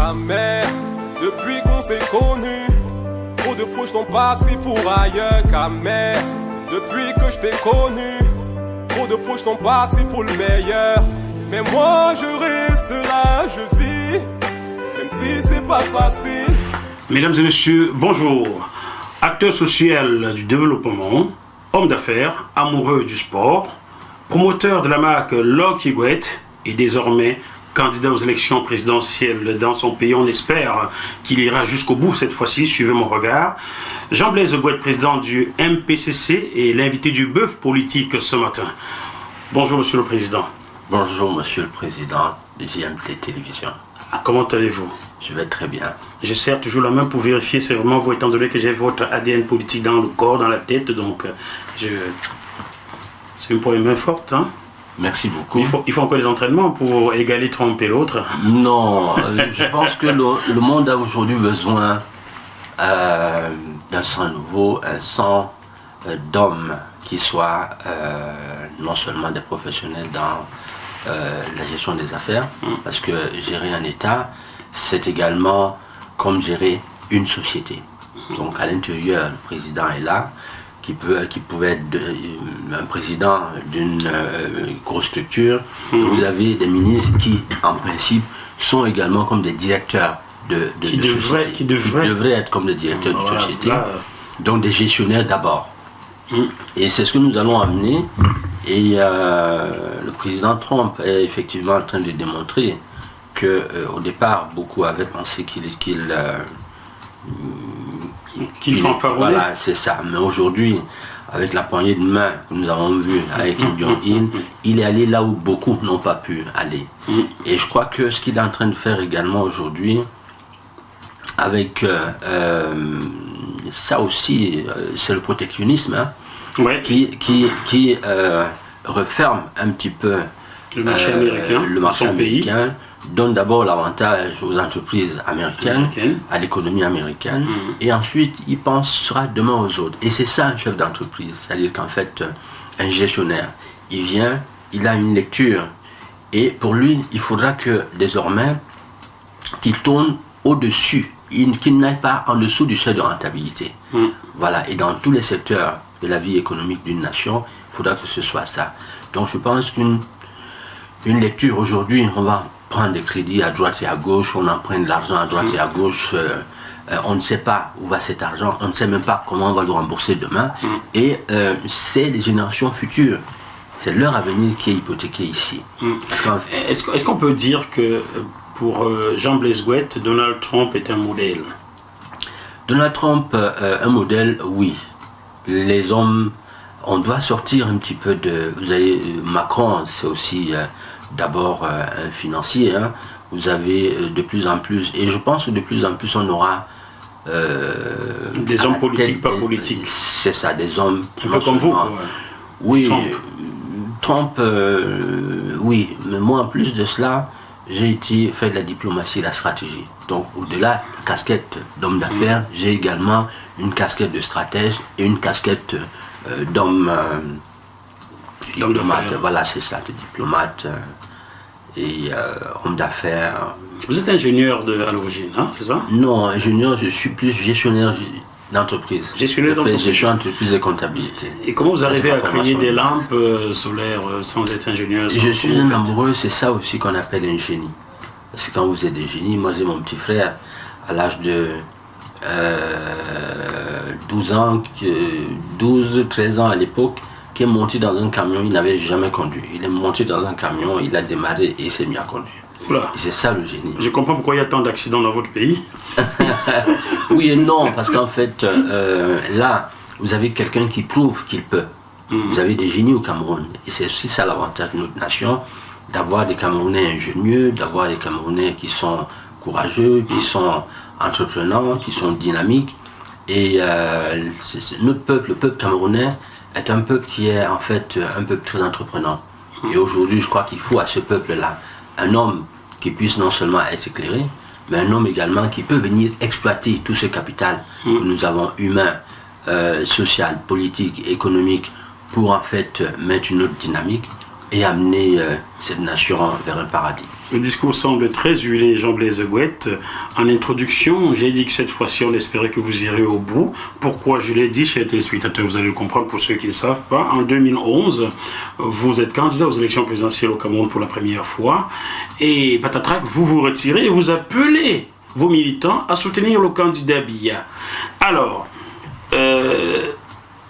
Jamais, depuis qu'on s'est connus, trop de proches sont partis pour ailleurs. Jamais, depuis que je t'ai connu, trop de proches sont partis pour le meilleur. Mais moi je reste là, je vis, même si c'est pas facile. Mesdames et messieurs, bonjour. Acteur social du développement, homme d'affaires, amoureux du sport, promoteur de la marque Lucky Guet et désormais candidat aux élections présidentielles dans son pays. On espère qu'il ira jusqu'au bout cette fois-ci, suivez mon regard. Jean-Blaise Guet, président du MPCC et l'invité du bœuf politique ce matin. Bonjour Monsieur le Président. Bonjour Monsieur le Président de JMT Télévision. Comment allez-vous? Je vais très bien. Je serre toujours la main pour vérifier, c'est vraiment vous, étant donné que j'ai votre ADN politique dans le corps, dans la tête, donc c'est une première main forte, hein? Merci beaucoup. Il faut encore des entraînements pour égaler Trump et l'autre. Non, je pense que le monde a aujourd'hui besoin d'un sang nouveau, un sang d'hommes qui soient non seulement des professionnels dans la gestion des affaires, parce que gérer un État, c'est également comme gérer une société. Donc à l'intérieur, le président est là, qui pouvait être un président d'une grosse structure. Vous avez des ministres qui, en principe, sont également comme des directeurs de société. Qui devraient être comme des directeurs de société. Donc des gestionnaires d'abord. Et c'est ce que nous allons amener. Et le président Trump est effectivement en train de démontrer qu'au départ, beaucoup avaient pensé qu'il fanfaronnait. Voilà, c'est ça. Mais aujourd'hui, avec la poignée de main que nous avons vue avec Kim Jong-un, il est allé là où beaucoup n'ont pas pu aller. Et je crois que ce qu'il est en train de faire également aujourd'hui, avec ça aussi, c'est le protectionnisme, hein, ouais. qui referme un petit peu le marché américain, donne d'abord l'avantage aux entreprises américaines, à l'économie américaine, et ensuite il pensera demain aux autres. Et c'est ça un chef d'entreprise, c'est-à-dire qu'en fait, un gestionnaire, il vient, il a une lecture, et pour lui, il faudra que désormais, qu'il tourne au-dessus, qu'il n'aille pas en dessous du seuil de rentabilité. Voilà, et dans tous les secteurs de la vie économique d'une nation, il faudra que ce soit ça. Donc je pense qu'une lecture aujourd'hui, on va prendre des crédits à droite et à gauche, on emprunte de l'argent à droite et à gauche, on ne sait pas où va cet argent, on ne sait même pas comment on va le rembourser demain, et c'est les générations futures, c'est leur avenir qui est hypothéqué ici. Est-ce qu'on peut dire que pour Jean-Blaise Guet, Donald Trump est un modèle? Donald Trump, un modèle, oui. Les hommes, on doit sortir un petit peu de... Vous avez Macron, c'est aussi... d'abord un financier, hein. Vous avez de plus en plus, et je pense que de plus en plus on aura des hommes politiques, pas politiques. C'est ça, des hommes. Un peu comme vous. Oui, Trump, oui, mais moi en plus de cela, j'ai fait de la diplomatie et de la stratégie. Donc au-delà de la casquette d'homme d'affaires, j'ai également une casquette de stratège et une casquette d'homme diplomate. Voilà, c'est ça, de diplomate et homme d'affaires. Vous êtes ingénieur à l'origine, hein, c'est ça? Non, ingénieur, je suis plus gestionnaire d'entreprise. Gestionnaire d'entreprise. Gestion d'entreprise et comptabilité. Et comment vous arrivez à créer des lampes solaires sans être ingénieur? Je suis un amoureux, c'est ça aussi qu'on appelle un génie. Parce que quand vous êtes des génies, moi j'ai mon petit frère à l'âge de 12-13 ans à l'époque, qui est monté dans un camion, il n'avait jamais conduit. Il est monté dans un camion, il a démarré et il s'est mis à conduire. C'est ça le génie. Je comprends pourquoi il y a tant d'accidents dans votre pays. Oui et non, parce qu'en fait, là, vous avez quelqu'un qui prouve qu'il peut. Vous avez des génies au Cameroun. Et c'est aussi ça l'avantage de notre nation, d'avoir des Camerounais ingénieux, d'avoir des Camerounais qui sont courageux, qui sont entreprenants, qui sont dynamiques. Et notre peuple, le peuple camerounais, est un peuple qui est en fait un peuple très entreprenant. Et aujourd'hui, je crois qu'il faut à ce peuple-là un homme qui puisse non seulement être éclairé, mais un homme également qui peut venir exploiter tout ce capital que nous avons humain, social, politique, économique, pour en fait mettre une autre dynamique. et amener cette nation vers un paradis. Le discours semble très huilé, Jean-Blaise Gouette. En introduction, j'ai dit que cette fois-ci, on espérait que vous irez au bout. Pourquoi je l'ai dit, chers téléspectateurs, vous allez le comprendre pour ceux qui ne le savent pas. En 2011, vous êtes candidat aux élections présidentielles au Cameroun pour la première fois. Et patatrac, vous vous retirez et vous appelez vos militants à soutenir le candidat Biya. Alors,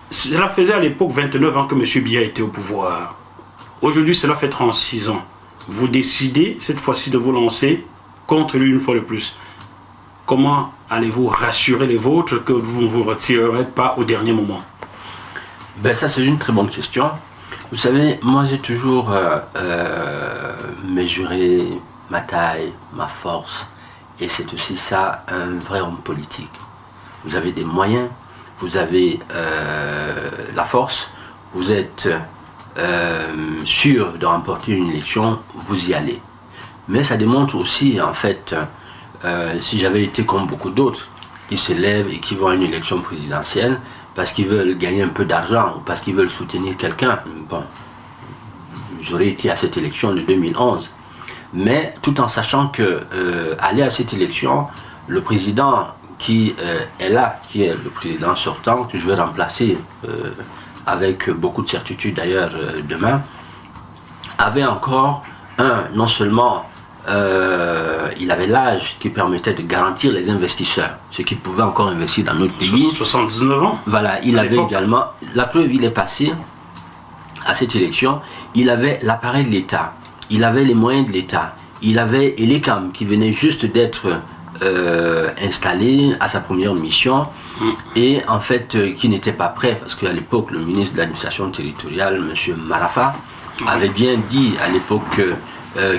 cela faisait à l'époque 29 ans que M. Biya était au pouvoir. Aujourd'hui, cela fait 36 ans. Vous décidez cette fois-ci de vous lancer contre lui une fois de plus. Comment allez-vous rassurer les vôtres que vous ne vous retirerez pas au dernier moment? Ben ça, c'est une très bonne question. Vous savez, moi j'ai toujours mesuré ma taille, ma force, et c'est aussi ça un vrai homme politique. Vous avez des moyens, vous avez la force, vous êtes sûr de remporter une élection, vous y allez. Mais ça démontre aussi, en fait, si j'avais été comme beaucoup d'autres qui se lèvent et qui vont à une élection présidentielle parce qu'ils veulent gagner un peu d'argent ou parce qu'ils veulent soutenir quelqu'un, bon, j'aurais été à cette élection de 2011. Mais tout en sachant que aller à cette élection, le président qui est là, qui est le président sortant, que je vais remplacer avec beaucoup de certitude d'ailleurs demain, avait encore non seulement il avait l'âge qui permettait de garantir les investisseurs, ceux qui pouvaient encore investir dans notre pays. 79 ans. Voilà, il avait également, la preuve, il est passé à cette élection, il avait l'appareil de l'État, il avait les moyens de l'État, il avait Elecam qui venait juste d'être installé à sa première mission et en fait qui n'était pas prêt parce qu'à l'époque le ministre de l'administration territoriale, M. Marafa, avait bien dit à l'époque que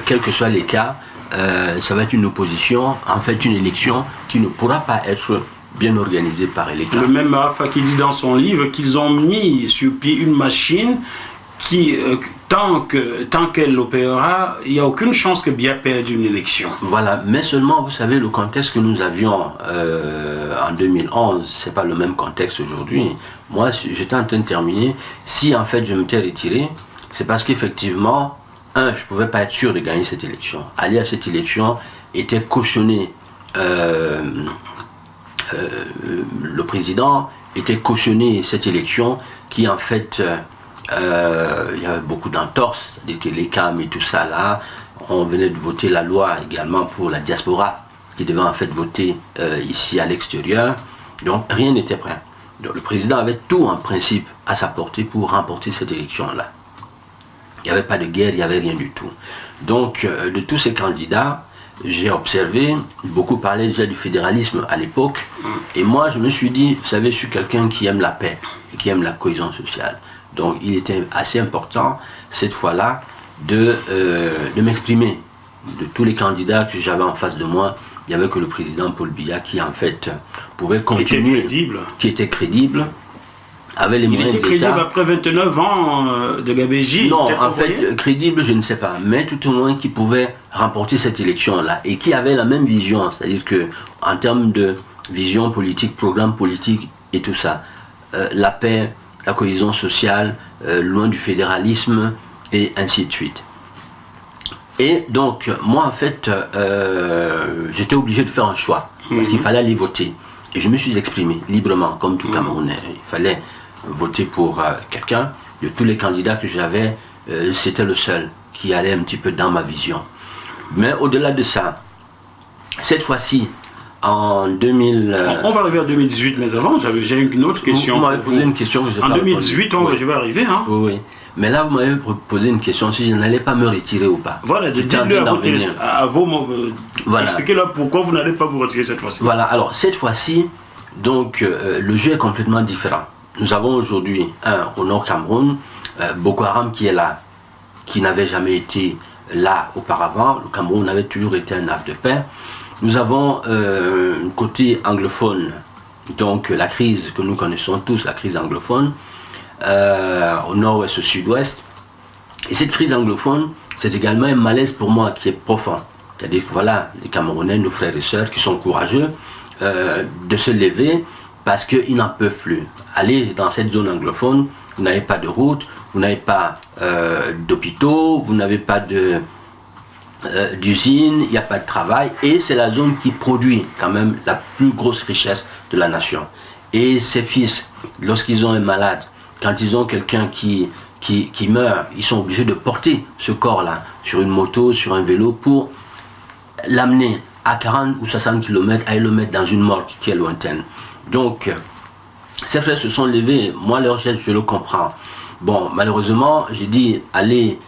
quels que soient les cas, ça va être une opposition, en fait une élection qui ne pourra pas être bien organisée par Elecam. Le même Marafa qui dit dans son livre qu'ils ont mis sur pied une machine qui, tant qu'elle opérera, il n'y a aucune chance que Biya perde une élection. Voilà, mais seulement, vous savez, le contexte que nous avions en 2011, ce n'est pas le même contexte aujourd'hui. Moi, j'étais en train de terminer. Si, en fait, je m'étais retiré, c'est parce qu'effectivement, je ne pouvais pas être sûr de gagner cette élection. Aller à cette élection était cautionné. Le président était cautionné cette élection qui, en fait... il y avait beaucoup d'entorses, c'est-à-dire que les CAM et tout ça là, on venait de voter la loi également pour la diaspora qui devait en fait voter ici à l'extérieur, donc rien n'était prêt. Donc le président avait tout en principe à sa portée pour remporter cette élection-là. Il n'y avait pas de guerre, il n'y avait rien du tout. Donc de tous ces candidats, j'ai observé, beaucoup parlaient déjà du fédéralisme à l'époque, et moi je me suis dit, vous savez, je suis quelqu'un qui aime la paix et qui aime la cohésion sociale. Donc il était assez important, cette fois-là, de m'exprimer. De tous les candidats que j'avais en face de moi, il n'y avait que le président Paul Biya qui, en fait, pouvait continuer. Qui était crédible. Avait les moyens de l'État. Il était crédible après 29 ans de gabégie. Non, en fait, crédible, je ne sais pas. Mais tout au moins qui pouvait remporter cette élection-là. Et qui avait la même vision. C'est-à-dire qu'en termes de vision politique, programme politique et tout ça, la paix, la cohésion sociale, loin du fédéralisme, et ainsi de suite. Et donc, moi, en fait, j'étais obligé de faire un choix, parce qu'il fallait aller voter. Et je me suis exprimé librement, comme tout Camerounais. Il fallait voter pour quelqu'un. De tous les candidats que j'avais, c'était le seul qui allait un petit peu dans ma vision. Mais au-delà de ça, cette fois-ci, en 2000... On va arriver à 2018, mais avant, j'ai une autre question. Vous m'avez posé une question que j'ai pas répondu. En 2018, je vais arriver. Hein. Oui, oui. Mais là, vous m'avez posé une question, si je n'allais pas me retirer ou pas. Voilà, dites-le à vos voilà. Expliquez-leur pourquoi vous n'allez pas vous retirer cette fois-ci. Voilà, alors cette fois-ci, donc, le jeu est complètement différent. Nous avons aujourd'hui, au Nord Cameroun, Boko Haram qui est là, qui n'avait jamais été là auparavant. Le Cameroun avait toujours été un havre de paix. Nous avons côté anglophone, donc la crise que nous connaissons tous, la crise anglophone, au nord-ouest, au sud-ouest. Et cette crise anglophone, c'est également un malaise pour moi qui est profond. C'est-à-dire que voilà, les Camerounais, nos frères et sœurs qui sont courageux de se lever parce qu'ils n'en peuvent plus. Aller dans cette zone anglophone, vous n'avez pas de route, vous n'avez pas d'hôpitaux, vous n'avez pas d'usines, il n'y a pas de travail, et c'est la zone qui produit quand même la plus grosse richesse de la nation. Et ces fils, lorsqu'ils ont un malade, quand ils ont quelqu'un qui meurt, ils sont obligés de porter ce corps-là sur une moto, sur un vélo, pour l'amener à 40 ou 60 km, à le mettre dans une morgue qui est lointaine. Donc, ces frères se sont levés, moi leur geste, je le comprends. Bon, malheureusement, j'ai dit, allez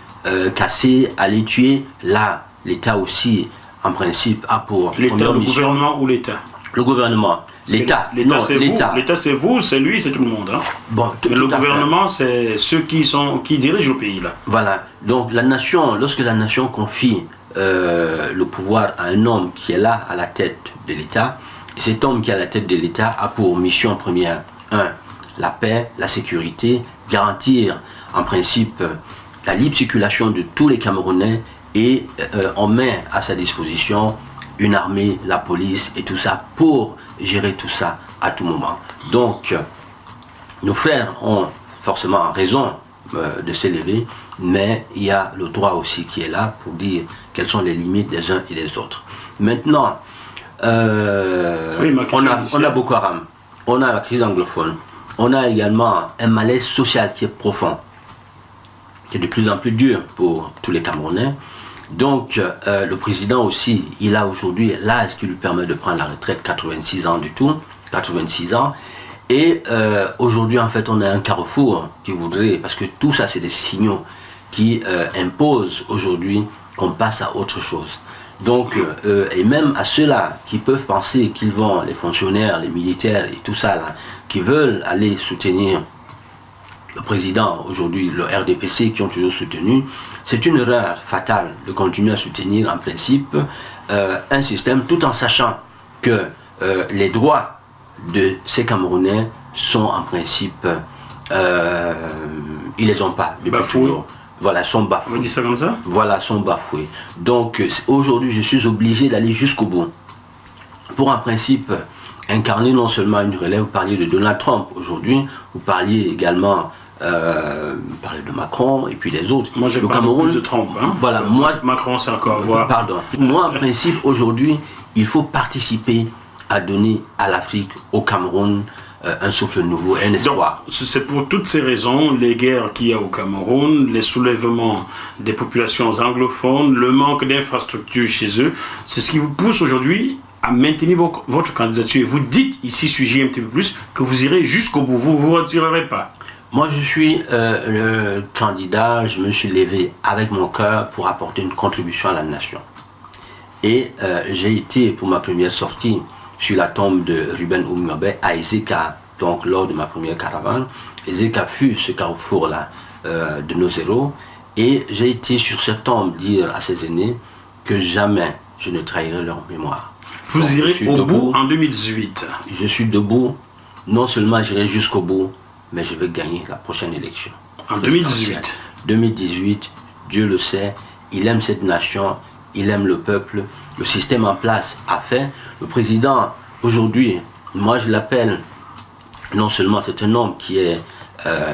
casser, allez tuer. Là, l'État aussi, en principe, a pour l'État, le gouvernement ou l'État? Le gouvernement. L'État, c'est vous, l'État c'est vous, c'est lui, c'est tout le monde. Hein. Bon, mais le gouvernement, c'est ceux qui dirigent le pays là. Voilà. Donc la nation, lorsque la nation confie le pouvoir à un homme qui est là à la tête de l'État, cet homme qui est à la tête de l'État a pour mission première 1. La paix, la sécurité, garantir en principe la libre circulation de tous les Camerounais, et on met à sa disposition une armée, la police et tout ça pour gérer tout ça à tout moment. Donc, nos frères ont forcément raison de s'élever, mais il y a le droit aussi qui est là pour dire quelles sont les limites des uns et des autres. Maintenant, on a Boko Haram, on a la crise anglophone, on a également un malaise social qui est profond, qui est de plus en plus dur pour tous les Camerounais. Donc, le président aussi, il a aujourd'hui l'âge qui lui permet de prendre la retraite, 86 ans du tout, 86 ans. Et aujourd'hui, en fait, on a un carrefour qui voudrait, parce que tout ça, c'est des signaux qui imposent aujourd'hui qu'on passe à autre chose. Donc, et même à ceux-là qui peuvent penser qu'ils vont, les fonctionnaires, les militaires et tout ça, là, qui veulent aller soutenir le président aujourd'hui, le RDPC, qui ont toujours soutenu, c'est une erreur fatale de continuer à soutenir en principe un système tout en sachant que les droits de ces Camerounais sont en principe, ils les ont pas depuis toujours. Voilà, sont bafoués. On dit ça comme ça? Voilà, sont bafoués. Donc aujourd'hui, je suis obligé d'aller jusqu'au bout pour en principe incarner non seulement une relève. Vous parliez de Donald Trump aujourd'hui, vous parliez également de Macron et puis les autres. Moi j'ai pas plus de Trump. Hein. Voilà, moi, Macron c'est encore à voir. Pardon. Moi en principe aujourd'hui, il faut participer à donner à l'Afrique, au Cameroun, un souffle nouveau, un espoir. C'est pour toutes ces raisons, les guerres qu'il y a au Cameroun, les soulèvements des populations anglophones, le manque d'infrastructures chez eux, c'est ce qui vous pousse aujourd'hui à maintenir votre candidature. Vous dites ici sur JMTV+, que vous irez jusqu'au bout, vous ne vous retirerez pas. Moi, je suis le candidat, je me suis levé avec mon cœur pour apporter une contribution à la nation. Et j'ai été, pour ma première sortie, sur la tombe de Ruben Oumiobe à Ezeka, donc lors de ma première caravane. Ezeka fut ce carrefour-là de nos héros. Et j'ai été sur cette tombe dire à ses aînés que jamais je ne trahirai leur mémoire. Vous donc, irez au bout en 2018. Je suis debout. Non seulement j'irai jusqu'au bout, mais je vais gagner la prochaine élection. En 2018 2018, Dieu le sait, il aime cette nation, il aime le peuple, le système en place a fait. Le président, aujourd'hui, moi je l'appelle, non seulement c'est un homme qui est,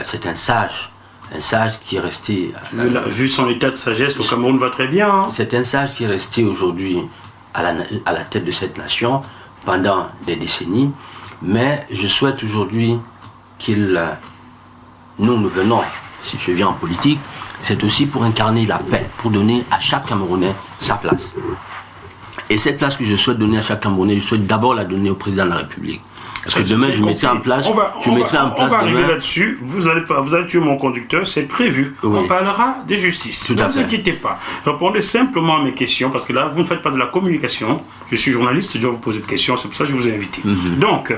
c'est un sage qui est resté... vu son état de sagesse, le Cameroun va très bien. Hein. C'est un sage qui est resté aujourd'hui à la tête de cette nation pendant des décennies, mais je souhaite aujourd'hui nous venons, si je viens en politique, c'est aussi pour incarner la paix, pour donner à chaque Camerounais sa place. Et cette place que je souhaite donner à chaque Camerounais, je souhaite d'abord la donner au président de la République. Parce que demain, je mettrai en place... On va arriver là-dessus. Vous allez tuer mon conducteur, c'est prévu. Oui. On parlera de justice. Ne vous inquiétez pas. Répondez simplement à mes questions, parce que là, vous ne faites pas de la communication. Je suis journaliste, je dois vous poser des questions, c'est pour ça que je vous ai invité. Donc,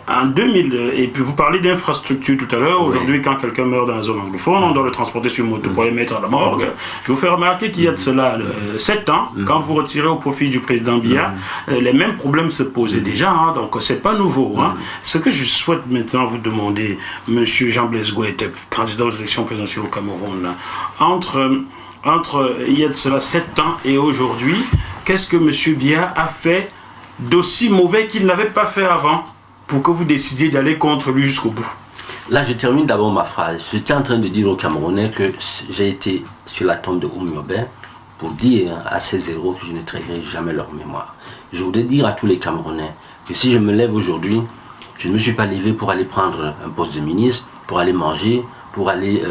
en 2000, et puis vous parlez d'infrastructure tout à l'heure. Aujourd'hui, quand quelqu'un meurt dans la zone anglophone, on doit le transporter sur moto pour le mettre à la morgue. Je vous fais remarquer qu'il y a de cela 7 ans, quand vous retirez au profit du président Biya, les mêmes problèmes se posaient déjà, hein, donc c'est pas nouveau. Hein. Ce que je souhaite maintenant vous demander, monsieur Jean-Blaise Gouet, candidat aux élections présidentielles au Cameroun, là, entre il y a de cela 7 ans et aujourd'hui, qu'est-ce que monsieur Biya a fait d'aussi mauvais qu'il n'avait pas fait avant pour que vous décidiez d'aller contre lui jusqu'au bout? Là, je termine d'abord ma phrase. J'étais en train de dire aux Camerounais que j'ai été sur la tombe de Oumyobé pour dire à ces héros que je ne trahirai jamais leur mémoire. Je voudrais dire à tous les Camerounais que si je me lève aujourd'hui, je ne me suis pas levé pour aller prendre un poste de ministre, pour aller manger, pour aller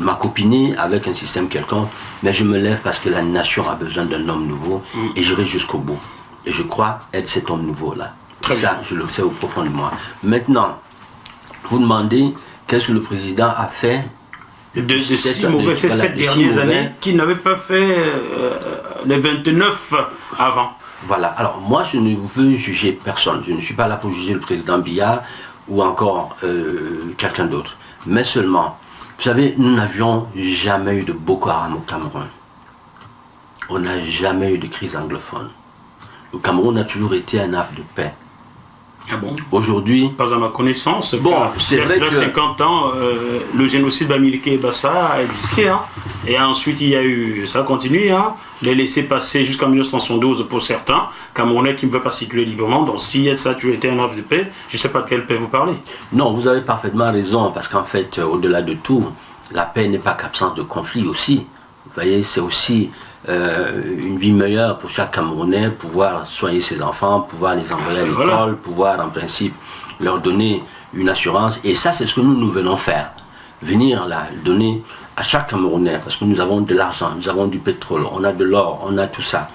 m'accopiner avec un système quelconque, mais je me lève parce que la nation a besoin d'un homme nouveau et j'irai jusqu'au bout. Et je crois être cet homme nouveau-là. Ça, je le sais au profond de moi. Maintenant, vous demandez qu'est-ce que le président a fait de si mauvais ces 7 dernières années qu'il n'avait pas fait les 29 avant. Voilà, alors moi je ne veux juger personne, je ne suis pas là pour juger le président Biya ou encore quelqu'un d'autre, mais seulement, vous savez, nous n'avions jamais eu de Boko Haram au Cameroun, on n'a jamais eu de crise anglophone, le Cameroun a toujours été un havre de paix. Ah bon? Aujourd'hui, pas à ma connaissance. Bon, c'est vrai que 50 ans, le génocide Bamileke et Bassa a existé, hein. Et ensuite il y a eu, ça a continué, hein, les laisser passer jusqu'en 1972 pour certains Camerounais qui ne veulent pas circuler librement. Donc si ça a toujours été un havre de paix, je ne sais pas de quelle paix vous parlez. Non, vous avez parfaitement raison, parce qu'en fait, au-delà de tout, la paix n'est pas qu'absence de conflit aussi. Vous voyez, c'est aussi une vie meilleure pour chaque Camerounais, pouvoir soigner ses enfants, pouvoir les envoyer à l'école, voilà. Pouvoir en principe leur donner une assurance. Et ça, c'est ce que nous venons faire. Venir là, donner à chaque Camerounais, parce que nous avons de l'argent, nous avons du pétrole, on a de l'or, on a tout ça.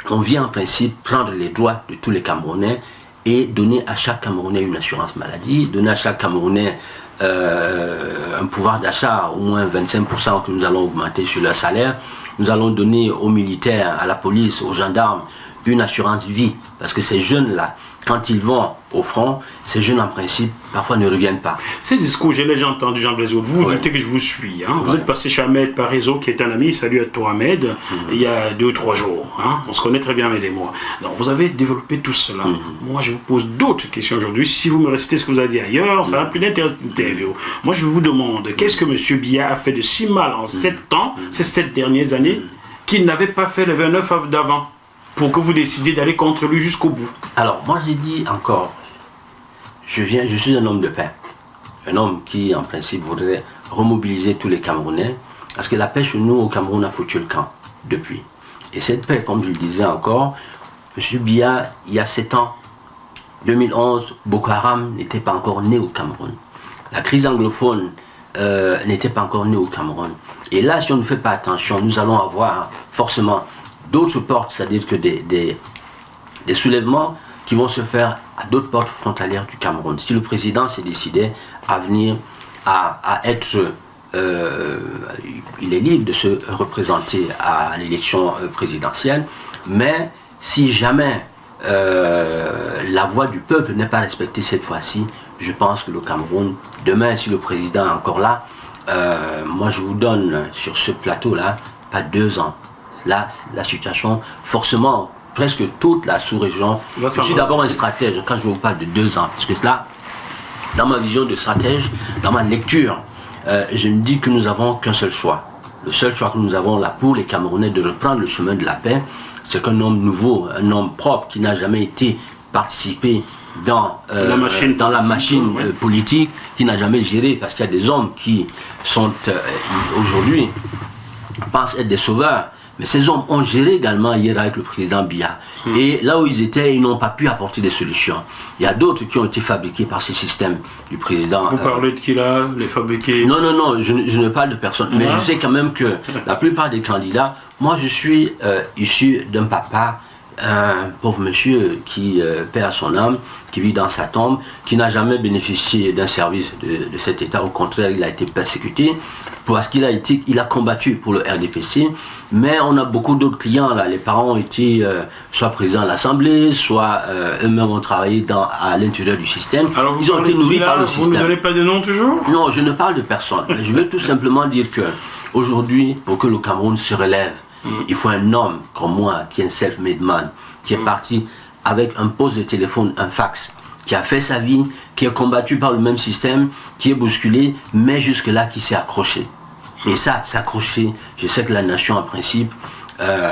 On vient en principe prendre les droits de tous les Camerounais et donner à chaque Camerounais une assurance maladie, donner à chaque Camerounais un pouvoir d'achat, au moins 25% que nous allons augmenter sur leur salaire. Nous allons donner aux militaires, à la police, aux gendarmes, une assurance vie. Parce que ces jeunes-là, quand ils vont au front, ces jeunes en principe, parfois ne reviennent pas. Ces discours, j'ai déjà entendu, Jean Blaise, vous notez que je vous suis. Hein. Vous êtes passé chez Ahmed par réseau, qui est un ami, salut à toi Ahmed, il y a 2 ou 3 jours. Hein. On se connaît très bien, Ahmed et moi. Donc vous avez développé tout cela. Moi, je vous pose d'autres questions aujourd'hui. Si vous me restez ce que vous avez dit ailleurs, ça n'a plus d'intérêt d'interview. Moi, je vous demande, qu'est-ce que M. Biya a fait de si mal en 7 ans, ces 7 dernières années, qu'il n'avait pas fait les 29 av d'avant, pour que vous décidiez d'aller contre lui jusqu'au bout? Alors, moi j'ai dit encore, je suis un homme de paix. Un homme qui, en principe, voudrait remobiliser tous les Camerounais, parce que la paix chez nous, au Cameroun, a foutu le camp, depuis. Et cette paix, comme je le disais encore, M. Biya, il y a 7 ans, 2011, Boko Haram n'était pas encore né au Cameroun. La crise anglophone n'était pas encore née au Cameroun. Et là, si on ne fait pas attention, nous allons avoir forcément d'autres portes, c'est-à-dire que des soulèvements qui vont se faire à d'autres portes frontalières du Cameroun. Si le président s'est décidé à venir, à être... il est libre de se représenter à l'élection présidentielle, mais si jamais la voix du peuple n'est pas respectée cette fois-ci, je pense que le Cameroun, demain, si le président est encore là, moi je vous donne sur ce plateau-là, pas 2 ans. Là, la situation, forcément, presque toute la sous-région. Je suis d'abord un stratège quand je vous parle de 2 ans. Parce que là, dans ma vision de stratège, dans ma lecture, je me dis que nous n'avons qu'un seul choix. Le seul choix que nous avons là pour les Camerounais de reprendre le chemin de la paix, c'est qu'un homme nouveau, un homme propre qui n'a jamais été participé dans la machine politique, qui n'a jamais géré, parce qu'il y a des hommes qui sont aujourd'hui pensent être des sauveurs. Mais ces hommes ont géré également hier avec le président Biya. Et là où ils étaient, ils n'ont pas pu apporter des solutions. Il y a d'autres qui ont été fabriqués par ce système du président. Vous parlez de qui là? Les fabriqués? Non, non, non, je ne parle de personne. Mais je sais quand même que la plupart des candidats, moi je suis issu d'un papa, un pauvre monsieur qui paie à son âme, qui vit dans sa tombe, qui n'a jamais bénéficié d'un service de cet État. Au contraire, il a été persécuté parce qu'il a combattu pour le RDPC. Mais on a beaucoup d'autres clients là. Les parents ont été soit présents à l'Assemblée, soit eux-mêmes ont travaillé à l'intérieur du système. Alors ils ont été nourris par le système. Vous ne donnez pas de nom toujours? Non, je ne parle de personne. Je veux tout simplement dire que aujourd'hui, pour que le Cameroun se relève, il faut un homme comme moi, qui est un self-made man, qui est parti avec un poste de téléphone, un fax, qui a fait sa vie, qui est combattu par le même système, qui est bousculé, mais jusque-là qui s'est accroché. Et ça, s'accrocher, je sais que la nation en principe,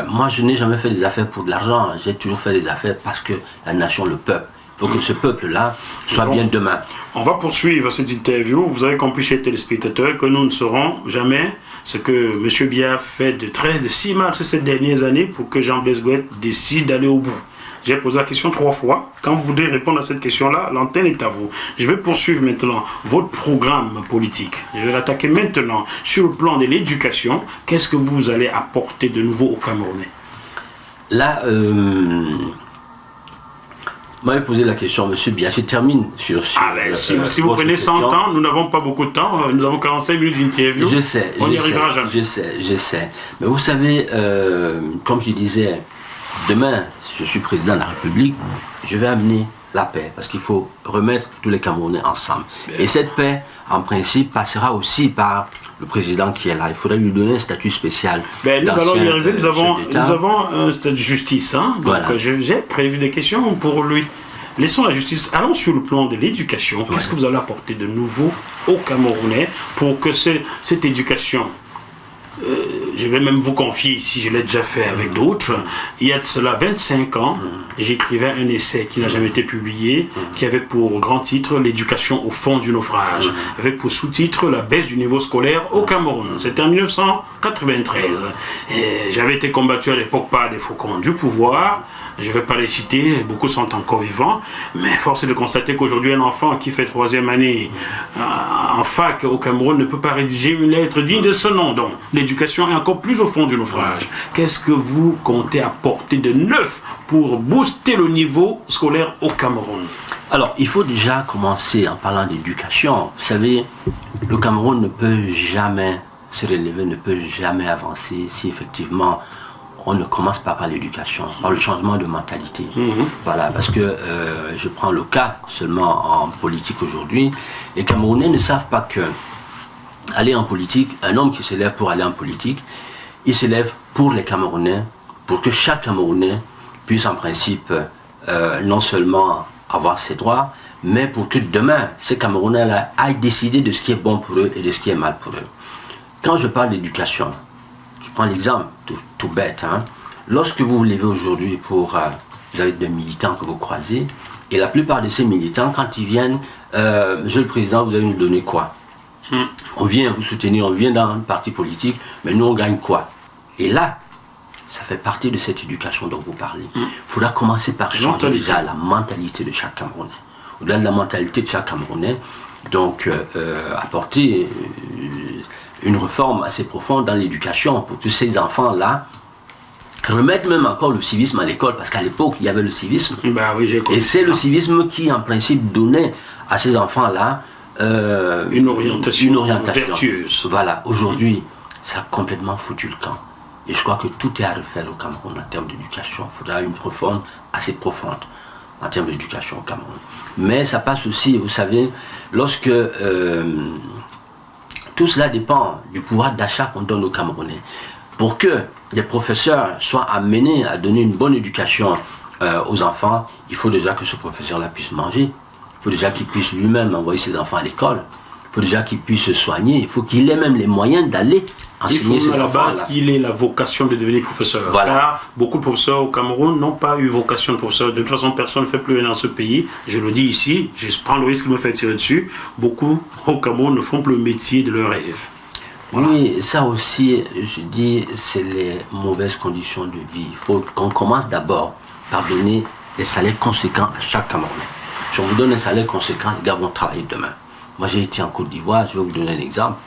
moi je n'ai jamais fait des affaires pour de l'argent, j'ai toujours fait des affaires parce que la nation, le peuple, Il faut que ce peuple-là soit bien demain. On va poursuivre cette interview. Vous avez compris, chers téléspectateurs, que nous ne saurons jamais ce que M. Biya fait de si mal ces dernières années pour que Jean Blaise Gouette décide d'aller au bout. J'ai posé la question 3 fois. Quand vous voudrez répondre à cette question-là, l'antenne est à vous. Je vais poursuivre maintenant votre programme politique. Je vais l'attaquer maintenant sur le plan de l'éducation. Qu'est-ce que vous allez apporter de nouveau aux Camerounais? Là, vous m'avez posé la question, monsieur Biya. Je termine sur si vous prenez 100 ans, nous n'avons pas beaucoup de temps. Nous avons 45 minutes d'interview. Je sais. On n'y arrivera jamais. Je sais. Mais vous savez, comme je disais, demain, je suis président de la République, je vais amener la paix, parce qu'il faut remettre tous les Camerounais ensemble. Et cette paix, en principe, passera aussi par le président qui est là. Il faudrait lui donner un statut spécial. Nous allons y arriver, nous avons un statut de justice. Hein? Donc voilà. J'ai prévu des questions pour lui. Laissons la justice. Allons sur le plan de l'éducation. Qu'est-ce que vous allez apporter de nouveau aux Camerounais pour que cette éducation... je vais même vous confier ici, je l'ai déjà fait avec d'autres. Il y a de cela 25 ans, j'écrivais un essai qui n'a jamais été publié, qui avait pour grand titre « L'éducation au fond du naufrage », avec pour sous-titre « La baisse du niveau scolaire au Cameroun ». C'était en 1993. J'avais été combattu à l'époque par des faucons du pouvoir. Je ne vais pas les citer, beaucoup sont encore vivants, mais force est de constater qu'aujourd'hui, un enfant qui fait 3e année en fac au Cameroun ne peut pas rédiger une lettre digne de ce nom. Donc, l'éducation est encore plus au fond du naufrage. Qu'est-ce que vous comptez apporter de neuf pour booster le niveau scolaire au Cameroun? Alors, il faut déjà commencer en parlant d'éducation. Vous savez, le Cameroun ne peut jamais se relever, ne peut jamais avancer si effectivement on ne commence pas par l'éducation, par le changement de mentalité. Voilà, parce que je prends le cas seulement en politique aujourd'hui, les Camerounais ne savent pas que aller en politique, un homme qui s'élève pour aller en politique, il s'élève pour les Camerounais, pour que chaque Camerounais puisse en principe non seulement avoir ses droits, mais pour que demain, ces Camerounais-là aillent décider de ce qui est bon pour eux et de ce qui est mal pour eux. Quand je parle d'éducation, je prends l'exemple tout bête. Hein. Lorsque vous vous levez aujourd'hui vous avez des militants que vous croisez, et la plupart de ces militants, quand ils viennent, Monsieur le Président, vous allez nous donner quoi? On vient vous soutenir, on vient dans un parti politique, mais nous on gagne quoi? Et là, ça fait partie de cette éducation dont vous parlez. Il faudra commencer par changer déjà la mentalité de chaque Camerounais. Au-delà de la mentalité de chaque Camerounais, donc apporter une réforme assez profonde dans l'éducation pour que ces enfants-là remettent même encore le civisme à l'école, parce qu'à l'époque, il y avait le civisme. Et c'est le civisme qui, en principe, donnait à ces enfants-là une orientation vertueuse. Voilà, aujourd'hui, ça a complètement foutu le camp. Et je crois que tout est à refaire au Cameroun en termes d'éducation. Il faudra une réforme assez profonde en termes d'éducation au Cameroun. Mais ça passe aussi, vous savez, lorsque... tout cela dépend du pouvoir d'achat qu'on donne aux Camerounais. Pour que les professeurs soient amenés à donner une bonne éducation aux enfants, il faut déjà que ce professeur-là puisse manger. Il faut déjà qu'il puisse lui-même envoyer ses enfants à l'école. Il faut déjà qu'il puisse se soigner. Il faut qu'il ait même les moyens d'aller enseigner ses enfants. Il faut à la base qu'il ait la vocation de devenir professeur. Voilà. Car beaucoup de professeurs au Cameroun n'ont pas eu vocation de professeur. De toute façon, personne ne fait plus rien dans ce pays. Je le dis ici, je prends le risque de me faire tirer dessus. Beaucoup au Cameroun ne font plus le métier de leur rêve. Voilà. Oui, ça aussi, je dis, c'est les mauvaises conditions de vie. Il faut qu'on commence d'abord par donner des salaires conséquents à chaque Camerounais. Si on vous donne un salaire conséquent, les gars vont travailler demain. Moi, j'ai été en Côte d'Ivoire, je vais vous donner un exemple.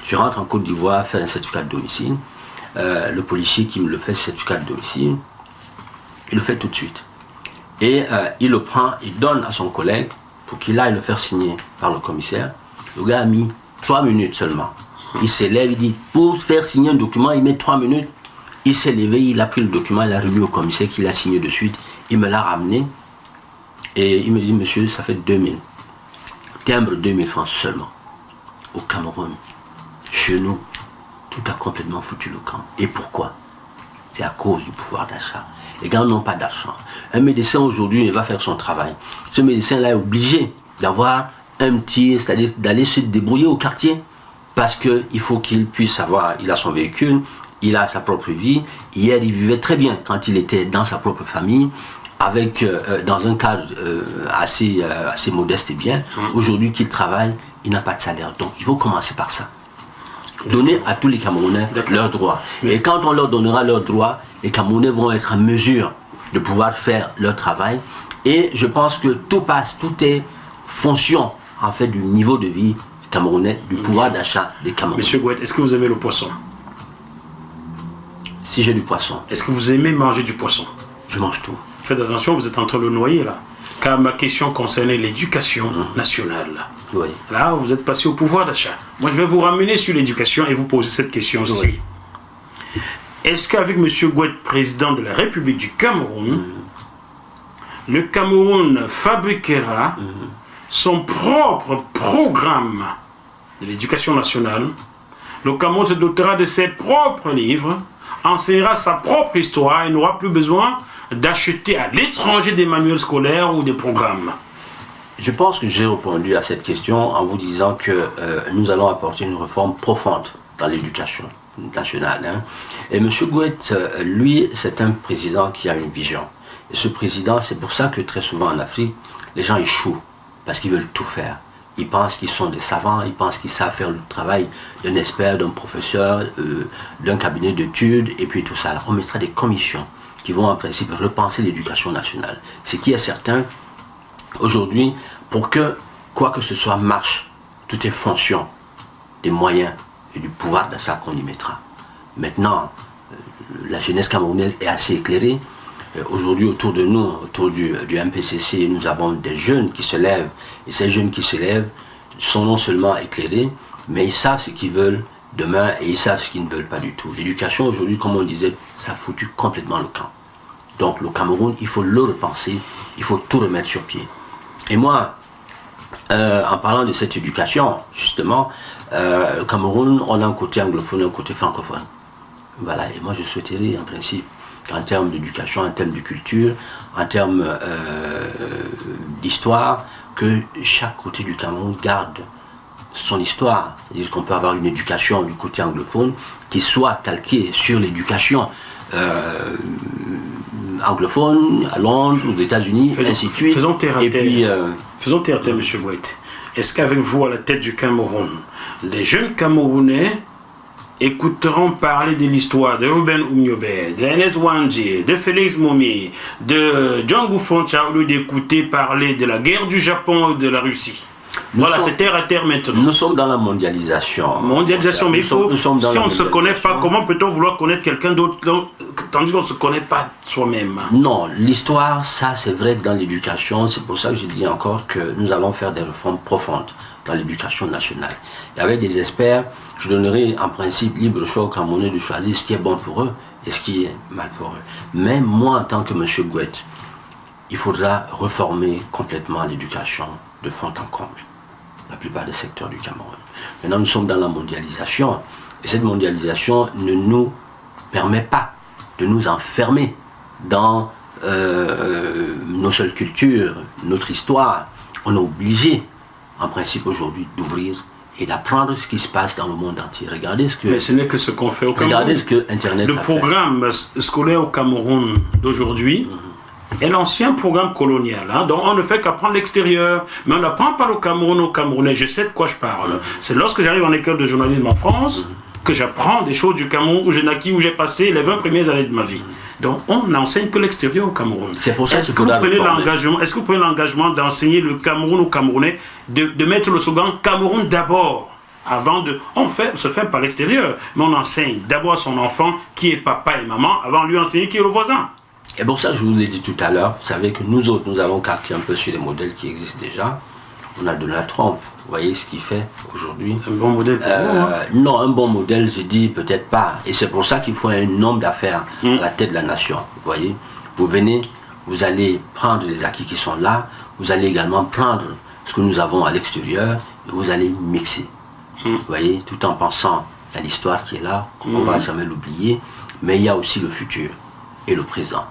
Je rentre en Côte d'Ivoire faire un certificat de domicile. Le policier qui me le fait, ce certificat de domicile, il le fait tout de suite. Et il le prend, il donne à son collègue pour qu'il aille le faire signer par le commissaire. Le gars a mis 3 minutes seulement. Il s'élève, il dit, pour faire signer un document, il met 3 minutes. Il s'est levé, il a pris le document, il l'a remis au commissaire qui l'a signé de suite. Il me l'a ramené. Et il me dit, monsieur, ça fait 2000. Timbre 2000 francs seulement. Au Cameroun, chez nous, tout a complètement foutu le camp. Et pourquoi? C'est à cause du pouvoir d'achat. Les gars n'ont pas d'argent. Un médecin aujourd'hui, il va faire son travail. Ce médecin-là est obligé d'avoir un petit, c'est-à-dire d'aller se débrouiller au quartier. Parce qu'il faut qu'il puisse avoir, il a son véhicule, il a sa propre vie. Hier, il vivait très bien quand il était dans sa propre famille. avec, dans un cadre assez modeste et bien. Aujourd'hui qu'il travaille, il n'a pas de salaire. Donc il faut commencer par ça. Donner à tous les Camerounais leurs droits. Et quand on leur donnera leurs droits, les Camerounais vont être en mesure de pouvoir faire leur travail. Et je pense que tout est fonction en fait du niveau de vie camerounais, du pouvoir d'achat des Camerounais. Monsieur Gouet, est-ce que vous aimez le poisson? Si j'ai du poisson. Est-ce que vous aimez manger du poisson? Je mange tout. Faites attention, vous êtes en train de le noyer là. Car ma question concernait l'éducation nationale. Oui. Là, vous êtes passé au pouvoir d'achat. Moi, je vais vous ramener sur l'éducation et vous poser cette question aussi. Oui. Est-ce qu'avec M. Gouet, président de la République du Cameroun, le Cameroun fabriquera son propre programme de l'éducation nationale? Le Cameroun se dotera de ses propres livres, enseignera sa propre histoire et n'aura plus besoin d'acheter à l'étranger des manuels scolaires ou des programmes. Je pense que j'ai répondu à cette question en vous disant que nous allons apporter une réforme profonde dans l'éducation nationale. Hein. Et M. Gouet, lui, c'est un président qui a une vision. Et ce président, c'est pour ça que très souvent en Afrique, les gens échouent, parce qu'ils veulent tout faire. Ils pensent qu'ils sont des savants, ils pensent qu'ils savent faire le travail d'un expert, d'un professeur, d'un cabinet d'études, et puis tout ça. Alors, on mettra des commissions qui vont en principe repenser l'éducation nationale. Ce qui est certain, aujourd'hui, pour que quoi que ce soit marche, tout est fonction des moyens et du pouvoir d'achat qu'on y mettra. Maintenant, la jeunesse camerounaise est assez éclairée. Aujourd'hui, autour de nous, autour du MPCC, nous avons des jeunes qui se lèvent. Et ces jeunes qui se lèvent sont non seulement éclairés, mais ils savent ce qu'ils veulent demain et ils savent ce qu'ils ne veulent pas du tout. L'éducation aujourd'hui, comme on disait, ça a foutu complètement le camp. Donc le Cameroun, il faut le repenser, il faut tout remettre sur pied. Et moi, en parlant de cette éducation, justement, au Cameroun, on a un côté anglophone et un côté francophone. Voilà, et moi je souhaiterais en principe qu'en termes d'éducation, en termes de culture, en termes d'histoire, que chaque côté du Cameroun garde son histoire. C'est-à-dire qu'on peut avoir une éducation du côté anglophone qui soit calquée sur l'éducation anglophone à Londres, aux États-Unis, ainsi de suite. Faisons terre à terre, M. Gouet. Est-ce qu'avec vous à la tête du Cameroun, les jeunes Camerounais écouteront parler de l'histoire de Ruben Oumniobé, d'Ernest Ouandjé, de Félix Momi, de John Goufoncha, au lieu d'écouter parler de la guerre du Japon et de la Russie? Voilà, c'est terre à terre maintenant. Nous sommes dans la mondialisation. Mondialisation, mais il faut, si on ne se connaît pas, comment peut-on vouloir connaître quelqu'un d'autre tandis qu'on ne se connaît pas soi-même? Non, l'histoire, ça c'est vrai que dans l'éducation, c'est pour ça que je dis encore que nous allons faire des réformes profondes dans l'éducation nationale. Et avec des experts, je donnerai en principe libre choix aux Camerounais de choisir ce qui est bon pour eux et ce qui est mal pour eux. Mais moi, en tant que M. Gouet, il faudra reformer complètement l'éducation de fond en comble, la plupart des secteurs du Cameroun. Maintenant, nous sommes dans la mondialisation, et cette mondialisation ne nous permet pas de nous enfermer dans nos seules cultures, notre histoire. On est obligé, en principe aujourd'hui, d'ouvrir et d'apprendre ce qui se passe dans le monde entier. Regardez ce que... Mais ce n'est que ce qu'on fait au Cameroun. Regardez ce que Internet Le programme scolaire au Cameroun d'aujourd'hui est l'ancien programme colonial. Hein, donc on ne fait qu'apprendre l'extérieur. Mais on n'apprend pas le Cameroun aux Camerounais. Je sais de quoi je parle. C'est lorsque j'arrive en école de journalisme en France que j'apprends des choses du Cameroun où j'ai naquis, où j'ai passé les 20 premières années de ma vie. Donc on n'enseigne que l'extérieur au Cameroun. C'est pour ça Est-ce que vous prenez l'engagement d'enseigner le Cameroun aux Camerounais, de mettre le slogan Cameroun d'abord? Avant de... On se fait par l'extérieur, mais on enseigne d'abord à son enfant qui est papa et maman, avant de lui enseigner qui est le voisin. Et pour ça que je vous ai dit tout à l'heure, vous savez que nous autres, nous allons calquer un peu sur les modèles qui existent déjà. On a Donald Trump, vous voyez ce qu'il fait aujourd'hui. C'est un bon modèle pour vous, hein? Non, un bon modèle, je dis peut-être pas. Et c'est pour ça qu'il faut un homme d'affaires à la tête de la nation. Vous voyez, vous venez, vous allez prendre les acquis qui sont là, vous allez également prendre ce que nous avons à l'extérieur, et vous allez mixer. Vous voyez, tout en pensant à l'histoire qui est là, on ne va jamais l'oublier, mais il y a aussi le futur et le présent.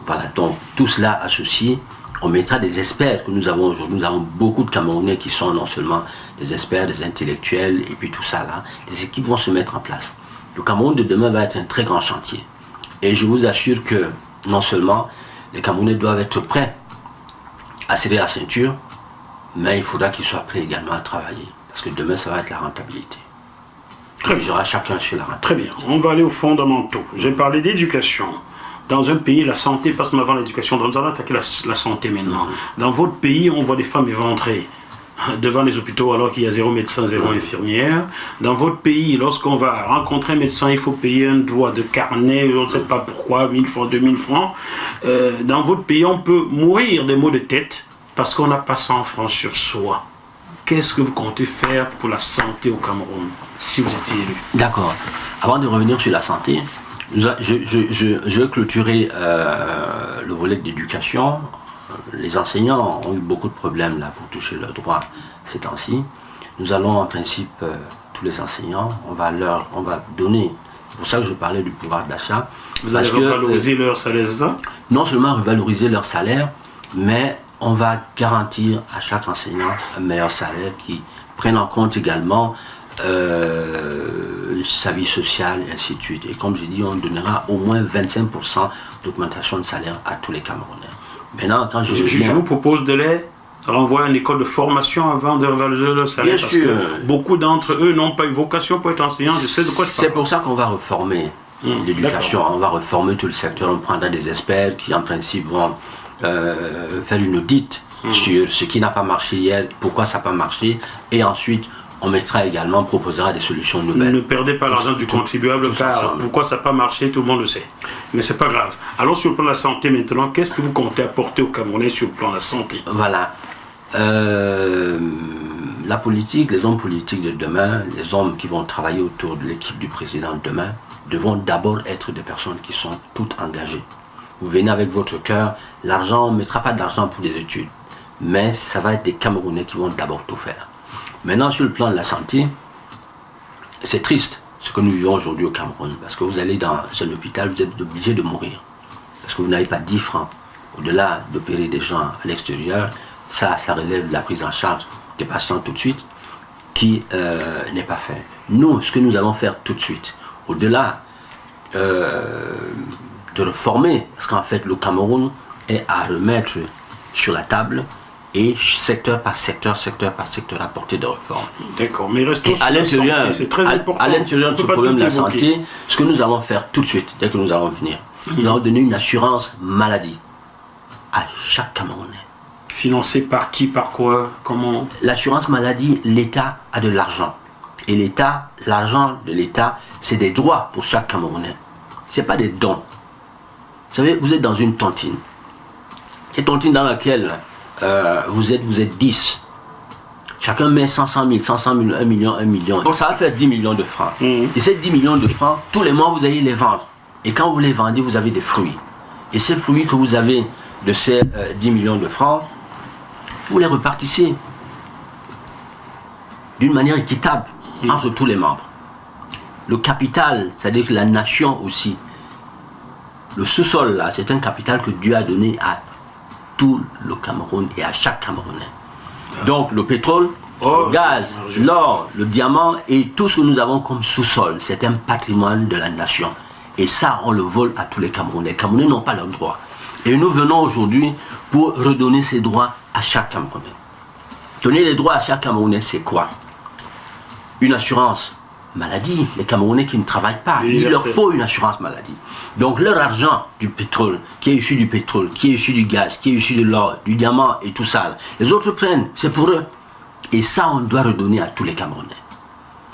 Voilà, donc tout cela associé, on mettra des experts que nous avons aujourd'hui. Nous avons beaucoup de Camerounais qui sont non seulement des experts, des intellectuels, et puis tout ça là. Les équipes vont se mettre en place. Le Cameroun de demain va être un très grand chantier. Et je vous assure que non seulement Les Camerounais doivent être prêts à serrer la ceinture, mais il faudra qu'ils soient prêts également à travailler. Parce que demain, ça va être la rentabilité. Il y aura chacun sur la rentabilité. Très bien. On va aller aux fondamentaux. J'ai parlé d'éducation. Dans un pays, la santé passe avant l'éducation. Nous allons attaquer la santé maintenant. Dans votre pays, on voit des femmes éventrées devant les hôpitaux alors qu'il y a 0 médecin, 0 infirmière. Dans votre pays, lorsqu'on va rencontrer un médecin, il faut payer un droit de carnet, on ne sait pas pourquoi, 1000 francs, 2000 francs. Dans votre pays, on peut mourir des maux de tête parce qu'on n'a pas 100 francs sur soi. Qu'est-ce que vous comptez faire pour la santé au Cameroun, si vous étiez élu? D'accord. Avant de revenir sur la santé, je vais clôturer le volet d'éducation. Les enseignants ont eu beaucoup de problèmes là pour toucher leurs droits ces temps-ci. Nous allons en principe, tous les enseignants, on va donner, c'est pour ça que je parlais du pouvoir d'achat. Vous allez revaloriser leur salaire, c'est ça? Non seulement revaloriser leur salaire, mais on va garantir à chaque enseignant un meilleur salaire qui prenne en compte également sa vie sociale et ainsi de suite. Et comme j'ai dit, on donnera au moins 25% d'augmentation de salaire à tous les Camerounais. Maintenant, quand je vous propose de les renvoyer à une école de formation avant de revaloriser leur salaire. Bien sûr. Que beaucoup d'entre eux n'ont pas eu vocation pour être enseignants. Je sais de quoi je parle. C'est pour ça qu'on va reformer l'éducation. On va reformer tout le secteur. On prendra des experts qui, en principe, vont faire une audit sur ce qui n'a pas marché hier, pourquoi ça n'a pas marché, et ensuite on proposera des solutions nouvelles. Ne perdez pas l'argent du contribuable, car pourquoi ça n'a pas marché, tout le monde le sait. Mais c'est pas grave. Allons sur le plan de la santé maintenant. Qu'est-ce que vous comptez apporter aux Camerounais sur le plan de la santé? Voilà. La politique, les hommes politiques de demain, les hommes qui vont travailler autour de l'équipe du président de demain, devront d'abord être des personnes qui sont toutes engagées. Vous venez avec votre cœur, l'argent, on ne mettra pas d'argent pour des études, mais ça va être des Camerounais qui vont d'abord tout faire. Maintenant, sur le plan de la santé, c'est triste ce que nous vivons aujourd'hui au Cameroun, parce que vous allez dans un hôpital, vous êtes obligé de mourir, parce que vous n'avez pas 10 francs. Au-delà d'opérer des gens à l'extérieur, ça relève de la prise en charge des patients tout de suite, qui n'est pas fait. Nous, ce que nous allons faire tout de suite, au-delà de reformer, parce qu'en fait le Cameroun est à remettre sur la table et secteur par secteur apporter des réformes. D'accord, mais restons sur la santé, c'est très important. À l'intérieur de ce problème de la santé, ce que nous allons faire tout de suite, dès que nous allons venir, nous allons donner une assurance maladie à chaque Camerounais. Financé par qui, par quoi, comment? L'assurance maladie, l'État a de l'argent. Et l'État, l'argent de l'État, c'est des droits pour chaque Camerounais. Ce n'est pas des dons. Vous savez, vous êtes dans une tontine. Cette tontine dans laquelle vous êtes 10. Chacun met 500 000, 1 million. Donc ça va faire 10 millions de francs. Et ces 10 millions de francs, tous les mois, vous allez les vendre. Et quand vous les vendez, vous avez des fruits. Et ces fruits que vous avez de ces 10 millions de francs, vous les repartissez d'une manière équitable entre tous les membres. Le capital, c'est-à-dire que la nation aussi, le sous-sol là, c'est un capital que Dieu a donné à tout le Cameroun et à chaque Camerounais. Donc le pétrole, le gaz, l'or, le diamant et tout ce que nous avons comme sous-sol, c'est un patrimoine de la nation. Et ça, on le vole à tous les Camerounais. Les Camerounais n'ont pas leurs droits. Et nous venons aujourd'hui pour redonner ces droits à chaque Camerounais. Donner les droits à chaque Camerounais, c'est quoi? Une assurance maladie. Les Camerounais qui ne travaillent pas, il leur faut une assurance maladie. Donc leur argent du pétrole, qui est issu du pétrole, qui est issu du gaz, qui est issu de l'or, du diamant et tout ça, les autres prennent, c'est pour eux. Et ça, on doit redonner à tous les Camerounais.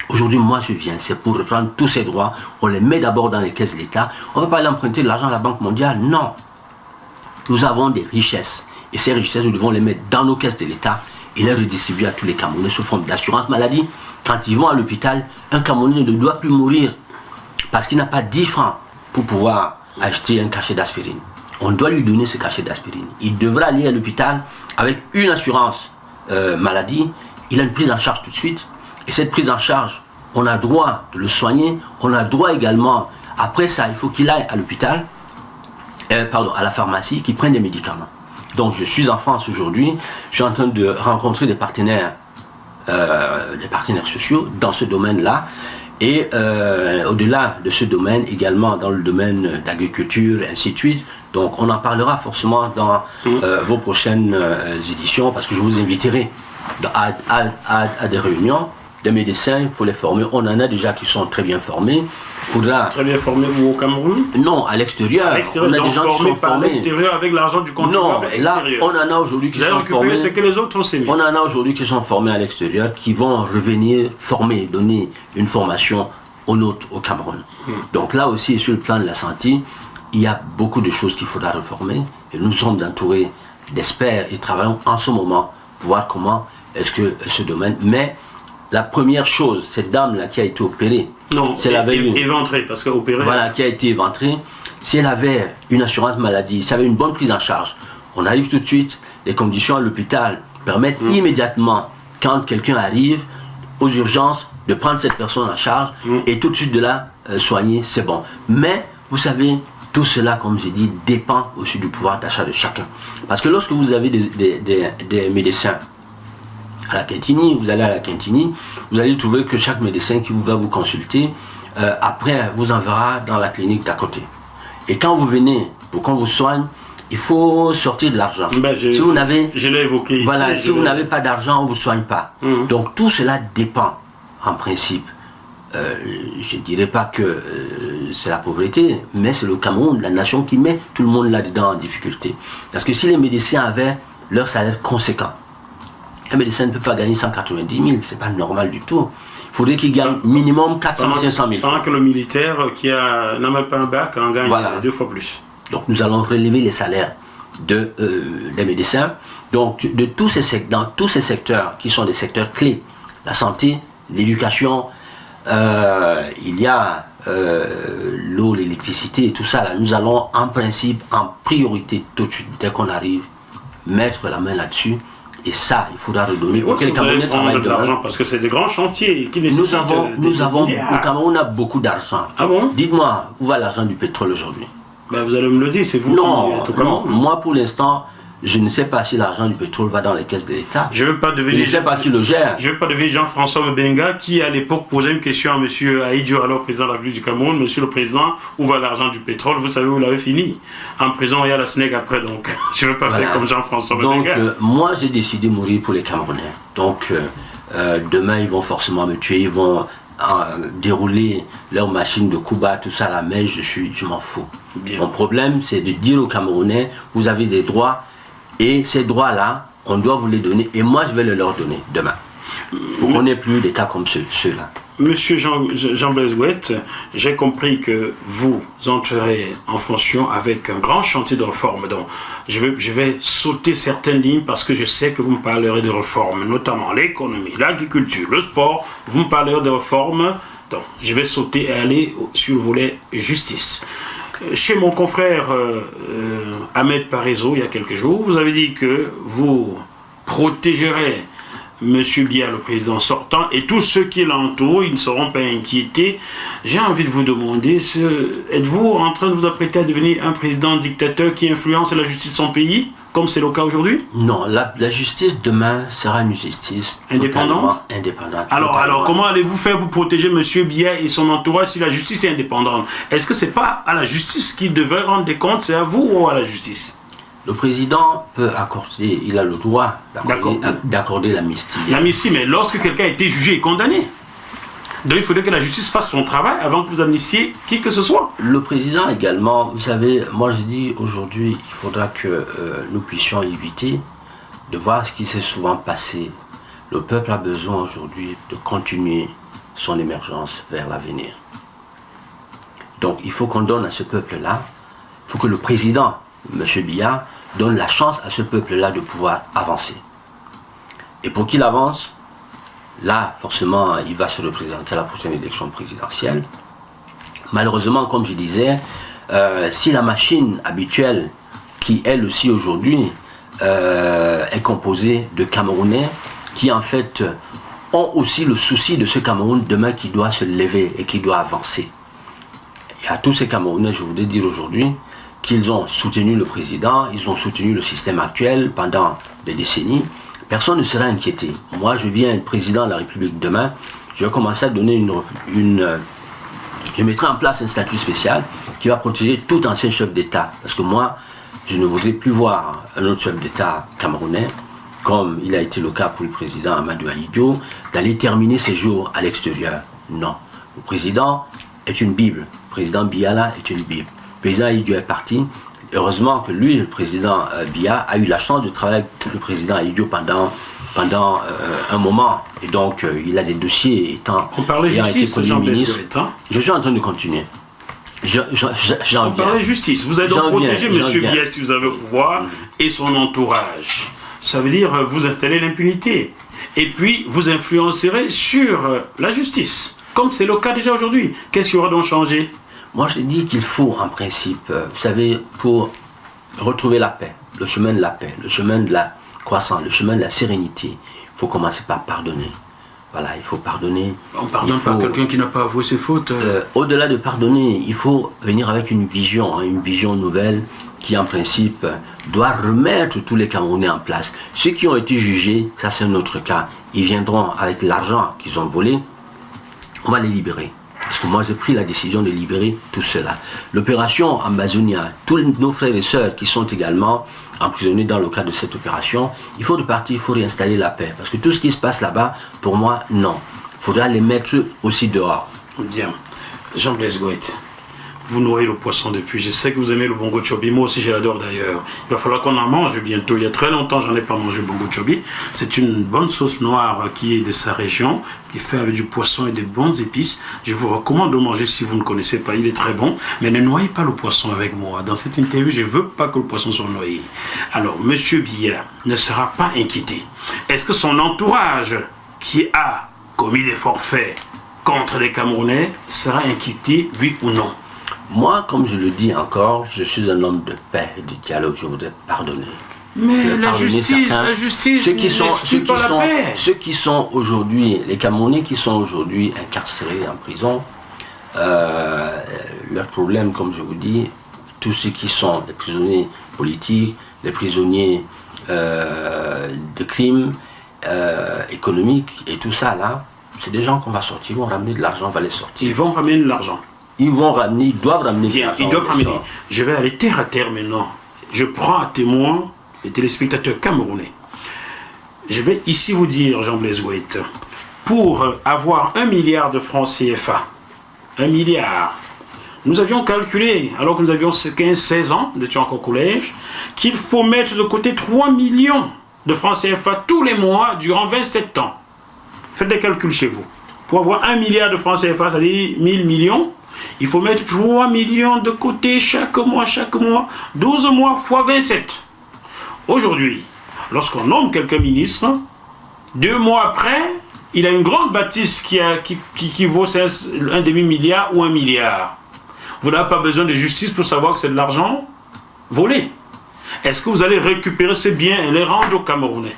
Aujourd'hui, moi je viens, c'est pour reprendre tous ces droits, on les met d'abord dans les caisses de l'État. On ne va pas aller emprunter de l'argent à la Banque mondiale, non. Nous avons des richesses. Et ces richesses, nous devons les mettre dans nos caisses de l'État et les redistribuer à tous les Camerounais sous forme d'assurance maladie. Quand ils vont à l'hôpital, un Camerounais ne doit plus mourir parce qu'il n'a pas 10 francs pour pouvoir acheter un cachet d'aspirine. On doit lui donner ce cachet d'aspirine. Il devra aller à l'hôpital avec une assurance maladie. Il a une prise en charge tout de suite. Et cette prise en charge, on a droit de le soigner. On a droit également, après ça, il faut qu'il aille à l'hôpital, à la pharmacie, qu'il prenne des médicaments. Donc je suis en France aujourd'hui, je suis en train de rencontrer des partenaires sociaux dans ce domaine-là. Et au-delà de ce domaine, également dans le domaine d'agriculture, et ainsi de suite, Donc on en parlera forcément dans vos prochaines éditions, parce que je vous inviterai à des réunions. Des médecins, il faut les former. On en a déjà qui sont très bien formés. Faudra... Très bien formés où au Cameroun? Non, à l'extérieur. On a des gens qui sont formés à l'extérieur avec l'argent du contribuable extérieur. Là, on en a aujourd'hui qui sont formés. C'est que les autres ont sémé. On en a aujourd'hui qui sont formés à l'extérieur, qui vont revenir former, donner une formation aux nôtres au Cameroun. Donc là aussi, sur le plan de la santé, il y a beaucoup de choses qu'il faudra réformer. Et nous sommes entourés d'experts et travaillons en ce moment pour voir comment est-ce que ce domaine... Mais la première chose, cette dame-là qui a été opérée, éventrée, parce qu'opérée... Voilà, qui a été éventrée, si elle avait une assurance maladie, si elle avait une bonne prise en charge, on arrive tout de suite, les conditions à l'hôpital permettent immédiatement, quand quelqu'un arrive aux urgences, de prendre cette personne en charge et tout de suite de la soigner, c'est bon. Mais, vous savez, tout cela, comme j'ai dit, dépend aussi du pouvoir d'achat de chacun. Parce que lorsque vous avez des médecins, à la Quintini, vous allez à la Quintini, vous allez trouver que chaque médecin qui va vous consulter, après vous enverra dans la clinique d'à côté. Et quand vous venez, pour qu'on vous soigne, il faut sortir de l'argent. Si vous n'avez, je l'ai évoqué voilà, ici, si vous n'avez pas d'argent, on ne vous soigne pas. Donc tout cela dépend, en principe. Je ne dirais pas que c'est la pauvreté, mais c'est le Cameroun, la nation qui met tout le monde là-dedans en difficulté. Parce que si les médecins avaient leur salaire conséquent, un médecin ne peut pas gagner 190 000, c'est pas normal du tout. Il faudrait qu'il gagne minimum 400 500 000 francs. Pendant que le militaire qui n'a même pas un bac en gagne 2 fois plus. Donc nous allons relever les salaires des médecins. Donc dans tous ces secteurs qui sont des secteurs clés, la santé, l'éducation, il y a l'eau, l'électricité et tout ça, là, nous allons en principe, en priorité tout de suite, dès qu'on arrive, mettre la main là-dessus. Et ça, il faudra redonner pour que les Camerounais travaillent de l'argent. Parce que c'est des grands chantiers qui nécessitent au Cameroun, on a beaucoup d'argent. Ah bon? Dites-moi, où va l'argent du pétrole aujourd'hui? Ben, vous allez me le dire, c'est vous qui êtes non, moi pour l'instant, je ne sais pas si l'argent du pétrole va dans les caisses de l'État. Je ne sais pas qui le gère. Je ne veux pas devenir Jean-François Mbenga qui, à l'époque, posait une question à M. Aïdjo, alors président de la République du Cameroun. Monsieur le Président, où va l'argent du pétrole? Vous savez où l'avez fini? En prison, il y a la SNEC après, donc je ne veux pas faire comme Jean-François Mbenga. Donc, moi, j'ai décidé de mourir pour les Camerounais. Donc, demain, ils vont forcément me tuer, ils vont dérouler leur machine de Cuba, tout ça là, mais je m'en fous. Bien. Mon problème, c'est de dire aux Camerounais, vous avez des droits, et ces droits-là, on doit vous les donner, et moi, je vais les leur donner demain. Pour qu'on n'ait plus des cas comme ceux-là. Monsieur Jean-Blaise Gouette, j'ai compris que vous entrerez en fonction avec un grand chantier de réforme. Donc, je vais sauter certaines lignes parce que je sais que vous me parlerez de réformes, notamment l'économie, l'agriculture, le sport. Vous me parlerez de réformes. Donc, je vais sauter et aller sur le volet justice. Chez mon confrère Ahmed Parezo, il y a quelques jours, vous avez dit que vous protégerez Monsieur Biya, le président sortant, et tous ceux qui l'entourent, ils ne seront pas inquiétés. J'ai envie de vous demander, êtes-vous en train de vous apprêter à devenir un président dictateur qui influence la justice de son pays, comme c'est le cas aujourd'hui? Non, la justice demain sera une justice indépendante. Alors, comment allez-vous faire pour protéger Monsieur Biya et son entourage si la justice est indépendante? Est-ce que c'est pas à la justice qu'il devrait rendre des comptes, c'est à vous ou à la justice? Le président peut accorder, il a le droit d'accorder l'amnistie. L'amnistie, mais lorsque quelqu'un a été jugé et condamné. Donc il faudrait que la justice fasse son travail avant que vous amnistiez qui que ce soit. Le président également, vous savez, moi je dis aujourd'hui, il faudra que nous puissions éviter de voir ce qui s'est souvent passé. Le peuple a besoin aujourd'hui de continuer son émergence vers l'avenir. Donc il faut qu'on donne à ce peuple-là, il faut que le président, M. Biya, donne la chance à ce peuple-là de pouvoir avancer. Et pour qu'il avance, là, forcément, il va se représenter à la prochaine élection présidentielle. Malheureusement, comme je disais, si la machine habituelle, qui elle aussi aujourd'hui est composée de Camerounais, qui en fait ont aussi le souci de ce Cameroun demain qui doit se lever et qui doit avancer. Et à tous ces Camerounais, je voudrais dire aujourd'hui, qu'ils ont soutenu le président, ils ont soutenu le système actuel pendant des décennies, personne ne sera inquiété. Moi, je viens être président de la République demain, je vais commencer à donner je mettrai en place un statut spécial qui va protéger tout ancien chef d'État. Parce que moi, je ne voudrais plus voir un autre chef d'État camerounais, comme il a été le cas pour le président Amadou Ahidjo, d'aller terminer ses jours à l'extérieur. Non. Le président est une Bible. Le président Biya est une Bible. Le président Ahidjo est parti. Heureusement que lui, le président Biya, a eu la chance de travailler avec le président Ahidjo pendant un moment. Et donc, il a des dossiers étant... On parlait justice, Jean-Blaise Goët, hein? Je suis en train de continuer. On parlait justice. Vous allez donc protéger M. Biya si vous avez le pouvoir et son entourage. Ça veut dire vous installer l'impunité. Et puis, vous influencerez sur la justice. Comme c'est le cas déjà aujourd'hui. Qu'est-ce qui aura donc changé? Moi, je dis qu'il faut, en principe, vous savez, pour retrouver la paix, le chemin de la paix, le chemin de la croissance, le chemin de la sérénité, il faut commencer par pardonner. Voilà, il faut pardonner. On ne pardonne pas quelqu'un qui n'a pas avoué ses fautes. Au-delà de pardonner, il faut venir avec une vision nouvelle qui, en principe, doit remettre tous les Camerounais en place. Ceux qui ont été jugés, ça c'est un autre cas, ils viendront avec l'argent qu'ils ont volé, on va les libérer. Parce que moi j'ai pris la décision de libérer tout cela. L'opération Amazonia, tous nos frères et sœurs qui sont également emprisonnés dans le cadre de cette opération, il faut repartir, il faut réinstaller la paix. Parce que tout ce qui se passe là-bas, pour moi, non. Il faudra les mettre aussi dehors. Bien. Jean-Blaise Goët, vous nourrissez le poisson depuis. Je sais que vous aimez le bongo chobi. Moi aussi, je l'adore d'ailleurs. Il va falloir qu'on en mange bientôt. Il y a très longtemps, j'en ai pas mangé le bongo chobi. C'est une bonne sauce noire qui est de sa région, qui est faite avec du poisson et des bonnes épices. Je vous recommande de manger si vous ne connaissez pas. Il est très bon. Mais ne noyez pas le poisson avec moi. Dans cette interview, je ne veux pas que le poisson soit noyé. Alors, M. Biya ne sera pas inquiété. Est-ce que son entourage, qui a commis des forfaits contre les Camerounais, sera inquiété, oui ou non? Moi, comme je le dis encore, je suis un homme de paix et de dialogue, je voudrais pardonner. Mais la justice, ceux qui sont aujourd'hui, les Camerounais qui sont aujourd'hui incarcérés en prison, leur problème, comme je vous dis, tous ceux qui sont des prisonniers politiques, les prisonniers de crimes économiques et tout ça là, c'est des gens qu'on va sortir, ils vont ramener de l'argent, on va les sortir. Ils vont ramener de l'argent. Ils doivent ramener de l'argent. Ils doivent ramener. Je vais aller terre à terre maintenant. Je prends à témoin les téléspectateurs camerounais. Je vais ici vous dire, Jean-Blaise Goët, pour avoir 1 milliard de francs CFA, 1 milliard, nous avions calculé, alors que nous avions 15-16 ans, nous étions encore au collège, qu'il faut mettre de côté 3 millions de francs CFA tous les mois durant 27 ans. Faites des calculs chez vous. Pour avoir 1 milliard de francs CFA, c'est-à-dire 1000 millions, il faut mettre 3 millions de côté chaque mois, 12 mois fois 27. Aujourd'hui, lorsqu'on nomme quelqu'un ministre, 2 mois après, il a une grande bâtisse qui vaut un demi-milliard ou 1 milliard. Vous n'avez pas besoin de justice pour savoir que c'est de l'argent volé. Est-ce que vous allez récupérer ces biens et les rendre aux Camerounais?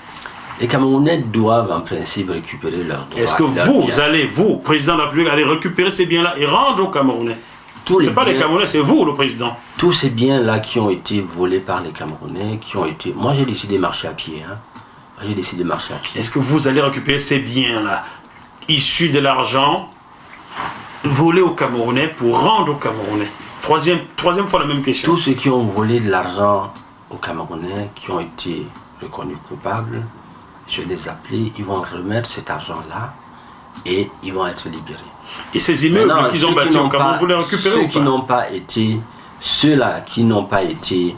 Les Camerounais doivent en principe récupérer leurs droits. Est-ce que vous, président de la République, allez récupérer ces biens-là et rendre aux Camerounais? Ce n'est pas les Camerounais, c'est vous, le président. Tous ces biens-là qui ont été volés par les Camerounais, qui ont été... Moi, j'ai décidé de marcher à pied. J'ai décidé de marcher à pied. Est-ce que vous allez récupérer ces biens-là, issus de l'argent, volés aux Camerounais pour rendre aux Camerounais? Troisième fois la même question. Tous ceux qui ont volé de l'argent aux Camerounais, qui ont été reconnus coupables, je vais les appeler, ils vont remettre cet argent-là et ils vont être libérés. Et ces immeubles qu'ils ont bâtis au Cameroun, vous les récupérez ou pas? Ceux-là qui n'ont pas été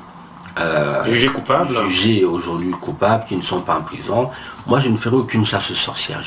jugés coupables, jugés aujourd'hui coupables, qui ne sont pas en prison, moi je ne ferai aucune chasse aux sorcières.